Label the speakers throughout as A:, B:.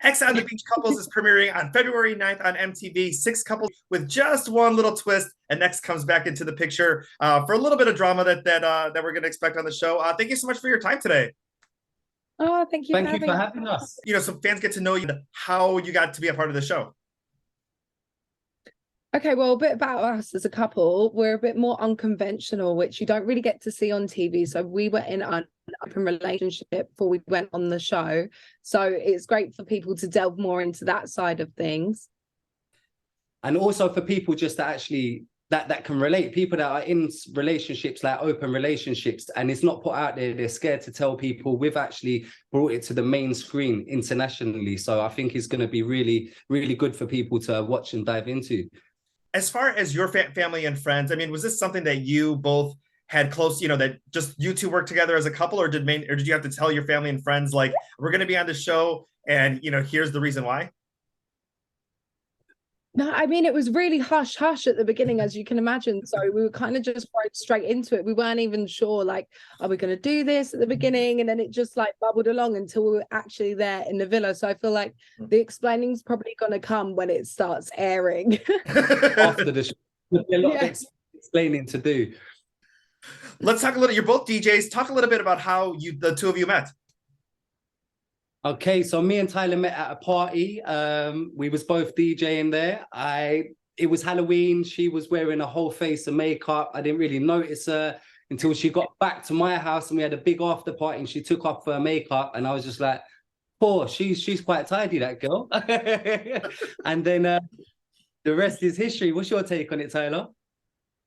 A: Ex on the Beach Couples is premiering on February 9th on MTV. 6 couples with just one little twist, and next comes back into the picture for a little bit of drama that we're going to expect on the show. Thank you so much for your time today.
B: Oh, thank you.
C: Thank you for having us.
A: So fans get to know you, how you got to be a part of the show.
B: Okay, well, a bit about us as a couple. We're a bit more unconventional, which you don't really get to see on TV. So we were in an open relationship before we went on the show. So it's great for people to delve more into that side of things.
C: And also for people just to actually that can relate, people that are in relationships, like open relationships, and it's not put out there, they're scared to tell people. We've actually brought it to the main screen internationally. So I think it's going to be really, really good for people to watch and dive into.
A: As far as your family and friends, I mean, was this something that you both had close, that just you two worked together as a couple, or did you have to tell your family and friends, like, we're going to be on the show and, here's the reason why?
B: No, I mean, it was really hush hush at the beginning, as you can imagine. So we were kind of just right straight into it. We weren't even sure, like, are we going to do this at the beginning? And then it just like bubbled along until we were actually there in the villa. So I feel like the explaining's probably going to come when it starts airing.
C: After the show, there's a lot of explaining to do.
A: Let's talk a little, you're both DJs. Talk a little bit about how the two of you met.
C: Okay, so me and Thailah met at a party. We was both DJing there. It was Halloween. She was wearing a whole face of makeup. I didn't really notice her until she got back to my house and we had a big after party and she took off her makeup and I was just like, oh, she's quite tidy, that girl. And then the rest is history. What's your take on it, Thailah?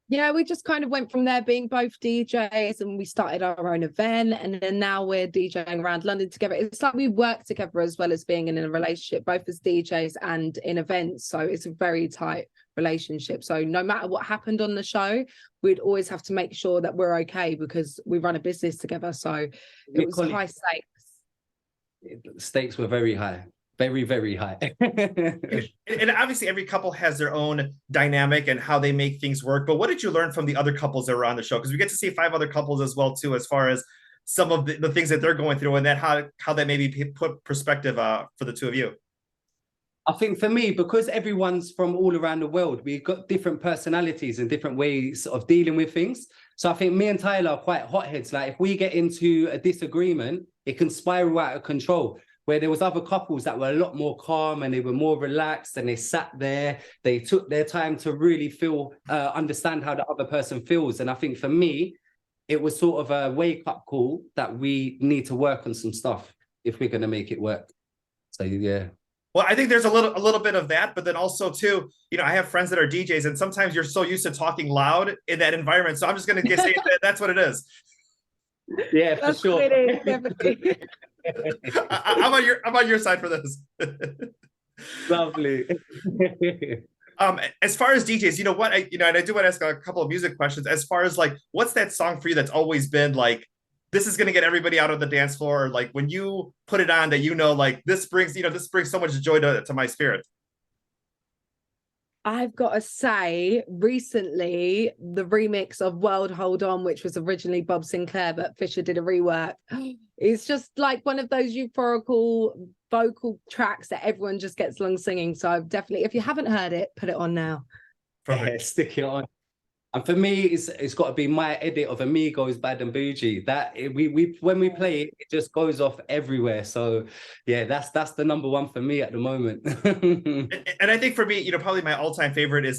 B: Yeah, we just kind of went from there being both DJs and we started our own event, and then now we're DJing around London together. It's like we work together as well as being in a relationship, both as DJs and in events. So it's a very tight relationship. So no matter what happened on the show, we'd always have to make sure that we're okay because we run a business together. So it was high stakes.
C: Stakes were very high. Very, very high.
A: And obviously every couple has their own dynamic and how they make things work. But what did you learn from the other couples that were on the show? Because we get to see 5 other couples as well, too, as far as some of the things that they're going through and that how that maybe put perspective for the two of you.
C: I think for me, because everyone's from all around the world, we've got different personalities and different ways of dealing with things. So I think me and Thailah are quite hotheads. Like if we get into a disagreement, it can spiral out of control. Where there was other couples that were a lot more calm and they were more relaxed and they sat there, they took their time to really understand how the other person feels. And I think for me, it was sort of a wake-up call that we need to work on some stuff if we're going to make it work. So, yeah.
A: Well, I think there's a little bit of that, but then also too, I have friends that are DJs and sometimes you're so used to talking loud in that environment. So I'm just going to say that's what it is.
C: Yeah, for sure.
B: It is, definitely.
A: I'm on your side for this.
C: Lovely.
A: As far as DJs, what and I do want to ask a couple of music questions. As far as like, what's that song for you that's always been like, this is going to get everybody out of the dance floor? Or like when you put it on, that like this brings so much joy to my spirit.
B: I've got to say, recently, the remix of World Hold On, which was originally Bob Sinclair, but Fisher did a rework. It's just like one of those euphorical vocal tracks that everyone just gets along singing. So I've definitely, if you haven't heard it, put it on now.
C: Yeah, stick it on. And for me, it's got to be my edit of Amigos, Bad and Bougie. That when we play it, it just goes off everywhere. So yeah, that's the number one for me at the moment.
A: And I think for me, probably my all-time favorite is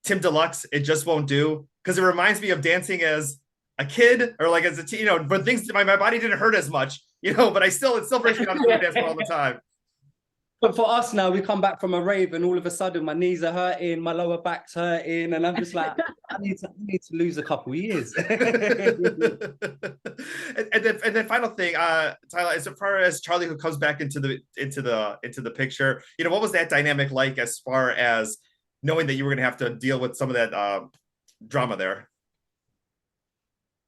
A: Tim Deluxe. It Just Won't Do, because it reminds me of dancing as a kid or like as a teen, but things my body didn't hurt as much, but it still brings me down to the dance floor all the time.
C: But for us now, we come back from a rave and all of a sudden my knees are hurting, my lower back's hurting, and I'm just like, I need to lose a couple of years.
A: and then final thing, Thailah, as far as Charlie, who comes back into the picture, what was that dynamic like as far as knowing that you were going to have to deal with some of that drama there?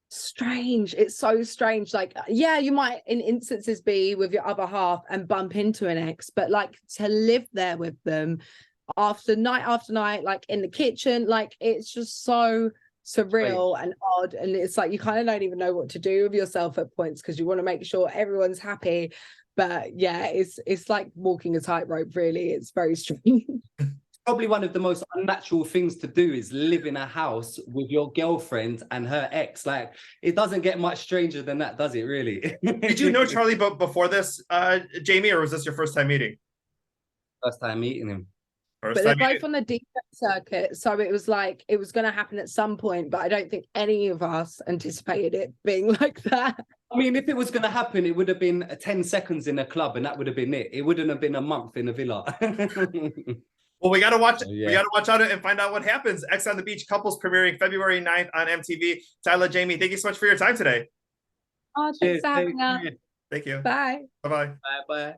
B: Strange. It's so strange. Like, yeah, you might in instances be with your other half and bump into an ex, but like to live there with them after night, like in the kitchen, like it's just so surreal and odd. And it's like you kind of don't even know what to do with yourself at points because you want to make sure everyone's happy. But yeah, it's like walking a tightrope, really. It's very strange.
C: Probably one of the most unnatural things to do is live in a house with your girlfriend and her ex. Like, it doesn't get much stranger than that, does it, really?
A: Did you know Charlie before this, Jamie, or was this your first time meeting?
C: First time meeting him.
B: But they're both on the DJ circuit, so it was like it was going to happen at some point, but I don't think any of us anticipated it being like that.
C: I mean, if it was going to happen, it would have been 10 seconds in a club, and that would have been it. It wouldn't have been a month in a villa.
A: Well, we got to watch.
C: Yeah.
A: We got to watch out and find out what happens. X on the Beach couples premiering February 9th on MTV. Thailah, Jamie, thank you so much for your time today.
B: Oh, thanks for having us.
A: Thank you.
B: Bye.
A: Bye-bye.
C: Bye-bye.